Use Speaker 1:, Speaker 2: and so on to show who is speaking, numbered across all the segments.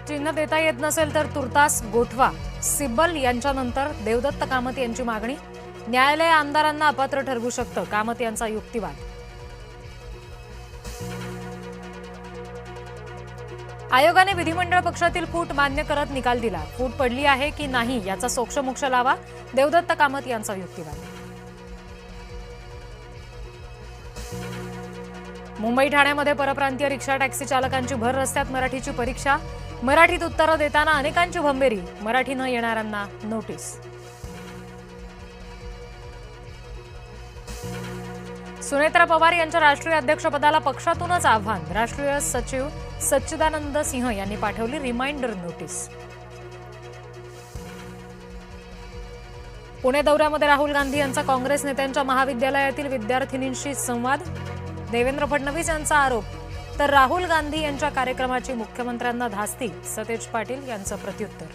Speaker 1: चिन्ह देता येत नसेल तर तुर्तास गोठवा. सिब्बल यांच्यानंतर देवदत्त कामत यांची मागणी. न्यायालय आमदारांना अपात्र ठरवू शकतं, कामत यांचा युक्तिवाद. आयोगाने विधिमंडळ पक्षातील फूट मान्य करत निकाल दिला. फूट पडली आहे की नाही याचा सोक्षमोक्ष लावा, देवदत्त कामत यांचा युक्तिवाद. मुंबई ठाण्यामध्ये परप्रांतीय रिक्षा टॅक्सी चालकांची भर रस्त्यात मराठीची परीक्षा. मराठीत उत्तरं देताना अनेकांची भंबेरी. मराठी न येणाऱ्यांना नोटीस. सुनेत्रा पवार यांच्या राष्ट्रीय अध्यक्षपदाला पक्षातूनच आव्हान. राष्ट्रीय सचिव सच्चिदानंद सिंह यांनी पाठवली रिमाइंडर नोटीस. पुणे दौऱ्यामध्ये राहुल गांधी यांचा काँग्रेस नेत्यांच्या महाविद्यालयातील विद्यार्थिनींशी संवाद. देवेंद्र फडणवीस यांचा आरोप, तर राहुल गांधी यांच्या कार्यक्रमाची मुख्यमंत्र्यांना धास्ती. सतेज पाटील यांचं प्रत्युत्तर.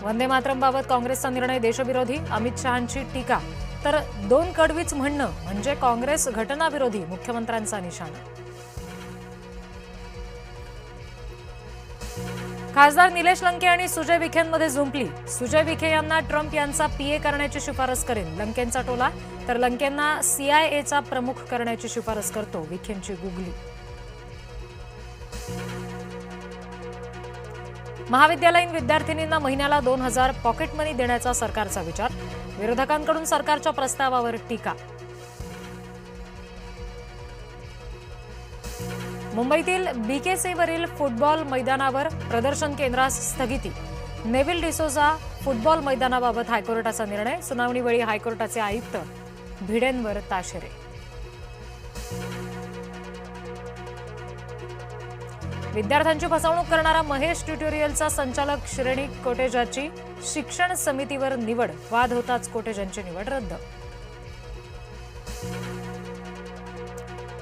Speaker 1: वंदे मातरमबाबत काँग्रेसचा निर्णय देशविरोधी, अमित शहांची टीका. तर 2 कडवीच म्हणणं म्हणजे काँग्रेस घटनाविरोधी, मुख्यमंत्र्यांचा निशाणा. खासदार निलेश लंके आणि सुजय विखेंमध्ये जुंपली. सुजय विखे यांना ट्रम्प यांचा पीए करण्याची शिफारस करेन, लंकेंचा टोला. तर लंकेंना सीआयएचा प्रमुख करण्याची शिफारस करतो, विखेंची गुगली. महाविद्यालयीन विद्यार्थिनींना महिन्याला 2000 पॉकेट मनी देण्याचा सरकारचा विचार. विरोधकांकडून सरकारच्या प्रस्तावावर टीका. मुंबईतील बीकेसीवरील फुटबॉल मैदानावर प्रदर्शन केंद्रास स्थगिती. नेव्हिल डिसोझा फुटबॉल मैदानाबाबत हायकोर्टाचा निर्णय. सुनावणीवेळी हायकोर्टाचे आयुक्त भिडेंवर ताशेरे. विद्यार्थ्यांची फसवणूक करणारा महेश ट्युटोरियलचा संचालक श्रेणी कोटेजाची शिक्षण समितीवर निवड. वाद होताच कोटेजांची निवड रद्द.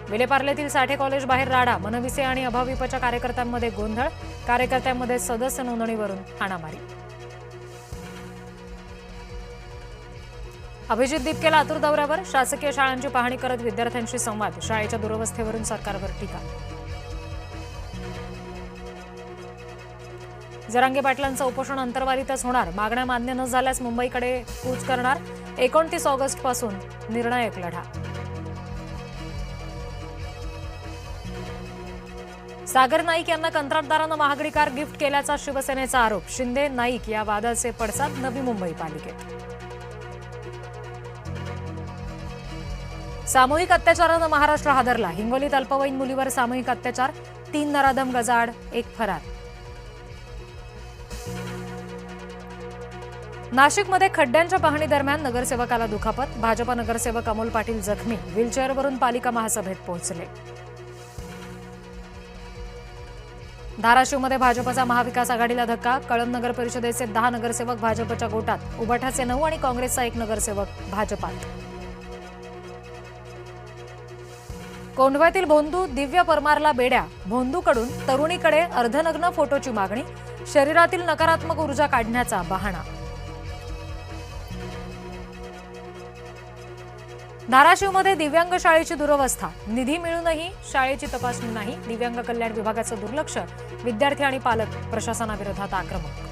Speaker 1: विलेपार्लेतील साठे कॉलेज बाहेर राडा. मनविसे आणि अभाविपच्या कार्यकर्त्यांमध्ये गोंधळ. कार्यकर्त्यांमध्ये सदस्य नोंदणीवरून हाणामारी. अभिजित दिपके लातूर दौऱ्यावर. शासकीय शाळांची पाहणी करत विद्यार्थ्यांशी संवाद. शाळेच्या दुरवस्थेवरून सरकारवर टीका. जरांगे पाटलांचं उपोषण अंतर्वालीतच होणार. मागण्या मान्य न झाल्यास मुंबईकडे कूच करणार. 29 ऑगस्ट पासून निर्णायक लढा. सागर नाईक यांना कंत्राटदारानं महागडी कार गिफ्ट केल्याचा शिवसेनेचा आरोप. शिंदे नाईक या वादाचे पडसाद नवी मुंबई पालिकेत. सामूहिक अत्याचारानं महाराष्ट्र हादरला. हिंगोलीत अल्पवयीन मुलीवर सामूहिक अत्याचार. 3 नराधम गजाआड, 1 फरार. नाशिकमध्ये खड्ड्यांच्या पाहणी दरम्यान नगरसेवकाला दुखापत. भाजपा नगरसेवक अमोल पाटील जखमी. व्हीलचेअरवरून पालिका महासभेत पोहोचले. धाराशिवमध्ये भाजपचा महाविकास आघाडीला धक्का. कळंब नगर परिषदेचे 10 नगरसेवक भाजपच्या गोटात. उबाठाचे 9 आणि काँग्रेसचा 1 नगरसेवक भाजपात. कोंढव्यातील भोंदू दिव्य परमारला बेड्या. भोंदूकडून तरुणीकडे अर्धनग्न फोटोची मागणी. शरीरातील नकारात्मक ऊर्जा काढण्याचा बहाणा. धाराशिवमध्ये दिव्यांग शाळेची दुरवस्था. निधी मिळूनही शाळेची तपासणी नाही. दिव्यांग कल्याण विभागाचं दुर्लक्ष. विद्यार्थी आणि पालक प्रशासनाविरोधात आक्रमक.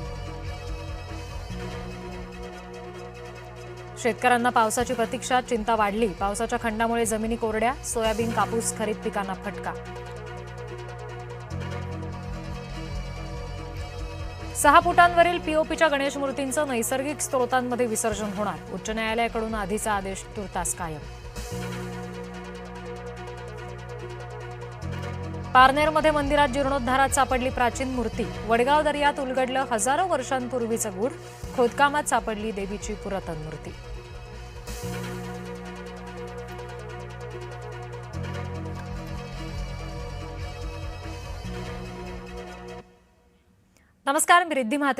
Speaker 1: शेतकऱ्यांना पावसाची प्रतीक्षा. चिंता वाढली. पावसाच्या खंडामुळे जमिनी कोरड्या. सोयाबीन, कापूस, खरीप पिकांना फटका. 6 फुटांवरील पीओपीच्या गणेश मूर्तींचं नैसर्गिक स्त्रोतांमध्ये विसर्जन होणार. उच्च न्यायालयाकडून आधीचा आदेश तुर्तास कायम. पारनेरमध्ये मंदिरात जीर्णोद्धारात सापडली प्राचीन मूर्ती. वडगाव दर्यात उलगडलं हजारो वर्षांपूर्वीचं गूढ. खोदकामात सापडली देवीची पुरातन मूर्ती. नमस्कार, मी रिद्धी म्हात्रे.